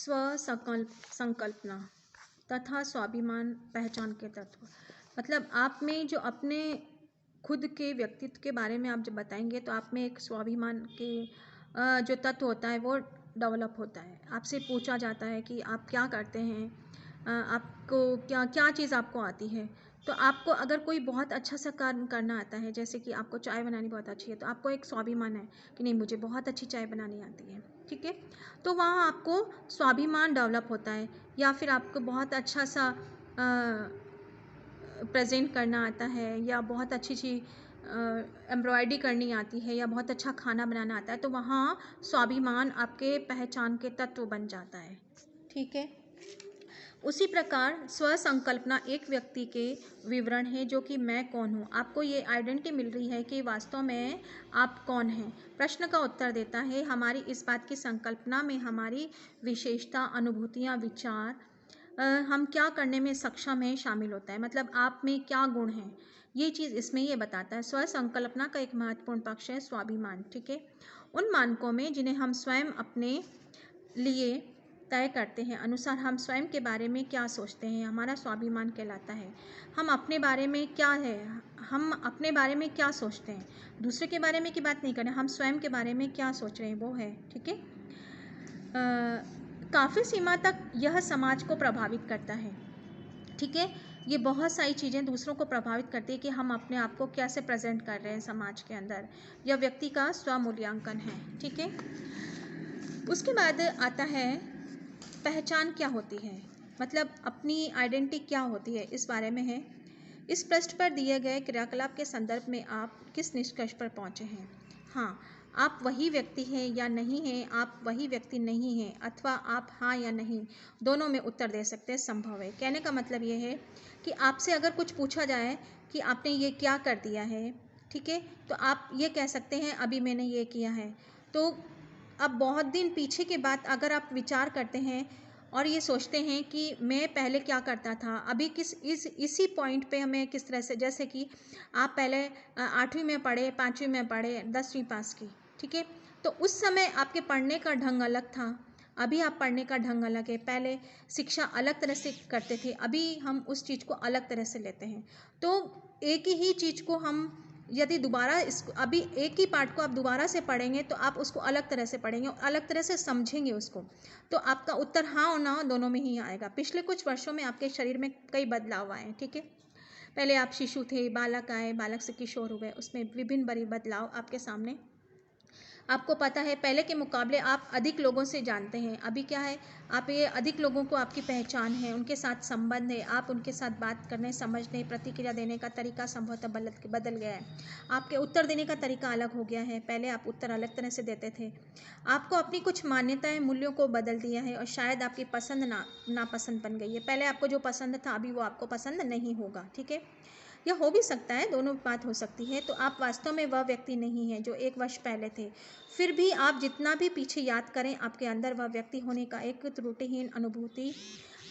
स्व संकल्पना तथा स्वाभिमान पहचान के तत्व। मतलब आप में जो अपने खुद के व्यक्तित्व के बारे में आप जब बताएंगे तो आप में एक स्वाभिमान के जो तत्व होता है वो डेवलप होता है। आपसे पूछा जाता है कि आप क्या करते हैं, आपको क्या क्या चीज़ आपको आती है। तो आपको अगर कोई बहुत अच्छा सा काम करना आता है, जैसे कि आपको चाय बनानी बहुत अच्छी है, तो आपको एक स्वाभिमान है कि नहीं मुझे बहुत अच्छी चाय बनानी आती है, ठीक है। तो वहाँ आपको स्वाभिमान डेवलप होता है। या फिर आपको बहुत अच्छा सा प्रेजेंट करना आता है, या बहुत अच्छी एम्ब्रॉयडरी करनी आती है, या बहुत अच्छा खाना बनाना आता है, तो वहाँ स्वाभिमान आपके पहचान के तत्व बन जाता है, ठीक है। उसी प्रकार स्व संकल्पना एक व्यक्ति के विवरण है, जो कि मैं कौन हूँ। आपको ये आइडेंटिटी मिल रही है कि वास्तव में आप कौन हैं। प्रश्न का उत्तर देता है हमारी इस बात की संकल्पना में हमारी विशेषता, अनुभूतियाँ, विचार, हम क्या करने में सक्षम हैं शामिल होता है। मतलब आप में क्या गुण हैं, ये चीज़ इसमें ये बताता है। स्व संकल्पना का एक महत्वपूर्ण पक्ष है स्वाभिमान, ठीक है। उन मानकों में जिन्हें हम स्वयं अपने लिए तय करते हैं अनुसार हम स्वयं के बारे में क्या सोचते हैं, हमारा स्वाभिमान कहलाता है। हम अपने बारे में क्या है, हम अपने बारे में क्या सोचते हैं, दूसरे के बारे में की बात नहीं करें, हम स्वयं के बारे में क्या सोच रहे हैं वो है, ठीक है। काफ़ी सीमा तक यह समाज को प्रभावित करता है, ठीक है। ये बहुत सारी चीज़ें दूसरों को प्रभावित करती है कि हम अपने आप को कैसे प्रेजेंट कर रहे हैं समाज के अंदर। यह व्यक्ति का स्वमूल्यांकन है, ठीक है। उसके बाद आता है पहचान क्या होती है, मतलब अपनी आइडेंटिटी क्या होती है, इस बारे में है। इस पृष्ठ पर दिए गए क्रियाकलाप के संदर्भ में आप किस निष्कर्ष पर पहुंचे हैं। हाँ, आप वही व्यक्ति हैं या नहीं हैं, आप वही व्यक्ति नहीं हैं, अथवा आप हाँ या नहीं दोनों में उत्तर दे सकते हैं, संभव है। कहने का मतलब ये है कि आपसे अगर कुछ पूछा जाए कि आपने ये क्या कर दिया है, ठीक है, तो आप ये कह सकते हैं अभी मैंने ये किया है। तो अब बहुत दिन पीछे के बाद अगर आप विचार करते हैं और ये सोचते हैं कि मैं पहले क्या करता था, अभी इसी पॉइंट पे हमें किस तरह से, जैसे कि आप पहले 8वीं में पढ़े, 5वीं में पढ़े, 10वीं पास की, ठीक है। तो उस समय आपके पढ़ने का ढंग अलग था, अभी आप पढ़ने का ढंग अलग है। पहले शिक्षा अलग तरह से करते थे, अभी हम उस चीज़ को अलग तरह से लेते हैं। तो एक ही चीज़ को हम यदि दोबारा इसको अभी एक ही पार्ट को आप दोबारा से पढ़ेंगे तो आप उसको अलग तरह से पढ़ेंगे और अलग तरह से समझेंगे उसको, तो आपका उत्तर हाँ और ना दोनों में ही आएगा। पिछले कुछ वर्षों में आपके शरीर में कई बदलाव आए हैं, ठीक है। पहले आप शिशु थे, बालक आए, बालक से किशोर हुए, उसमें विभिन्न बड़े बदलाव आपके सामने। आपको पता है पहले के मुकाबले आप अधिक लोगों से जानते हैं। अभी क्या है, आप ये अधिक लोगों को आपकी पहचान है, उनके साथ संबंध है, आप उनके साथ बात करने, समझने, प्रतिक्रिया देने का तरीका संभवतः बदल गया है। आपके उत्तर देने का तरीका अलग हो गया है, पहले आप उत्तर अलग तरह से देते थे। आपको अपनी कुछ मान्यताएं, मूल्यों को बदल दिया है और शायद आपकी पसंद नापसंद बन गई है। पहले आपको जो पसंद था अभी वो आपको पसंद नहीं होगा, ठीक है। यह हो भी सकता है, दोनों बात हो सकती है। तो आप वास्तव में वह व्यक्ति नहीं है जो 1 वर्ष पहले थे। फिर भी आप जितना भी पीछे याद करें, आपके अंदर वह व्यक्ति होने का एक त्रुटिहीन अनुभूति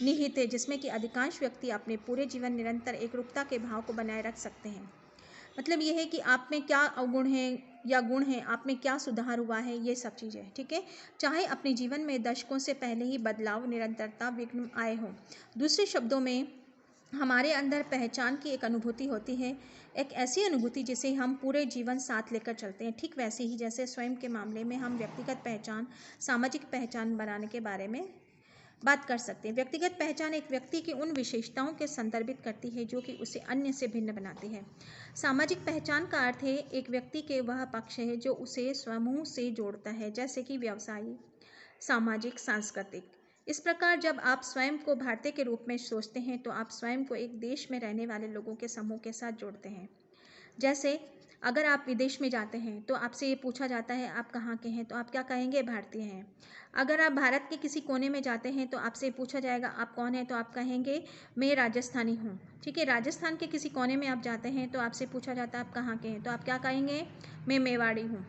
निहित है, जिसमें कि अधिकांश व्यक्ति अपने पूरे जीवन निरंतर एकरूपता के भाव को बनाए रख सकते हैं। मतलब यह है कि आप में क्या अवगुण है या गुण है, आप में क्या सुधार हुआ है, ये सब चीज़ें, ठीक है। चाहे अपने जीवन में दशकों से पहले ही बदलाव, निरंतरता, विघ्न आए हों। दूसरे शब्दों में हमारे अंदर पहचान की एक अनुभूति होती है, एक ऐसी अनुभूति जिसे हम पूरे जीवन साथ लेकर चलते हैं। ठीक वैसे ही जैसे स्वयं के मामले में हम व्यक्तिगत पहचान, सामाजिक पहचान बनाने के बारे में बात कर सकते हैं। व्यक्तिगत पहचान एक व्यक्ति की उन विशेषताओं के संदर्भित करती है जो कि उसे अन्य से भिन्न बनाती है। सामाजिक पहचान का अर्थ है एक व्यक्ति के वह पक्ष है जो उसे समूह से जोड़ता है, जैसे कि व्यवसायी, सामाजिक, सांस्कृतिक। इस प्रकार जब आप स्वयं को भारतीय के रूप में सोचते हैं तो आप स्वयं को एक देश में रहने वाले लोगों के समूह के साथ जोड़ते हैं। जैसे अगर आप विदेश में जाते हैं तो आपसे ये पूछा जाता है आप कहाँ के हैं, तो आप क्या कहेंगे, भारतीय हैं। अगर आप भारत के किसी कोने में जाते हैं तो आपसे पूछा जाएगा आप कौन हैं, तो आप कहेंगे मैं राजस्थानी हूँ, ठीक है। राजस्थान के किसी कोने में आप जाते हैं तो आपसे पूछा जाता है आप कहाँ के हैं, तो आप क्या कहेंगे, मैं मेवाड़ी हूँ।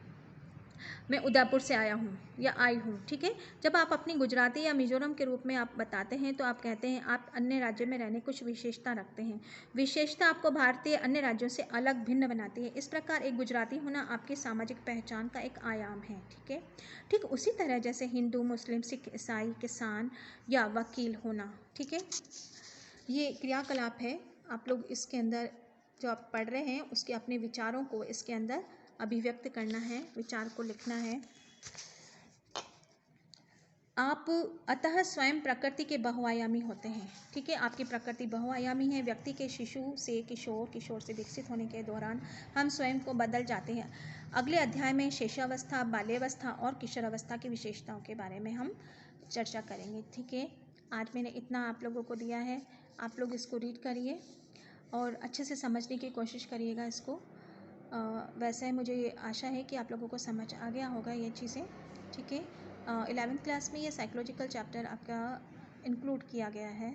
मैं उदयपुर से आया हूँ या आई हूँ, ठीक है। जब आप अपनी गुजराती या मिजोरम के रूप में आप बताते हैं तो आप कहते हैं आप अन्य राज्य में रहने कुछ विशेषता रखते हैं। विशेषता आपको भारतीय अन्य राज्यों से अलग भिन्न बनाती है। इस प्रकार एक गुजराती होना आपकी सामाजिक पहचान का एक आयाम है, ठीक है। ठीक उसी तरह जैसे हिंदू, मुस्लिम, सिख, ईसाई, किसान या वकील होना, ठीक है। ये क्रियाकलाप है, आप लोग इसके अंदर जो आप पढ़ रहे हैं उसके अपने विचारों को इसके अंदर अभिव्यक्त करना है, विचार को लिखना है। आप अतः स्वयं प्रकृति के बहुआयामी होते हैं, ठीक है। आपकी प्रकृति बहुआयामी है। व्यक्ति के शिशु से किशोर, किशोर से विकसित होने के दौरान हम स्वयं को बदल जाते हैं। अगले अध्याय में शिशुअवस्था, बाल्यावस्था और किशोरावस्था की विशेषताओं के बारे में हम चर्चा करेंगे, ठीक है। आज मैंने इतना आप लोगों को दिया है, आप लोग इसको रीड करिए और अच्छे से समझने की कोशिश करिएगा इसको। वैसे मुझे आशा है कि आप लोगों को समझ आ गया होगा ये चीज़ें, ठीक है। 11th क्लास में ये साइकोलॉजिकल चैप्टर आपका इंक्लूड किया गया है।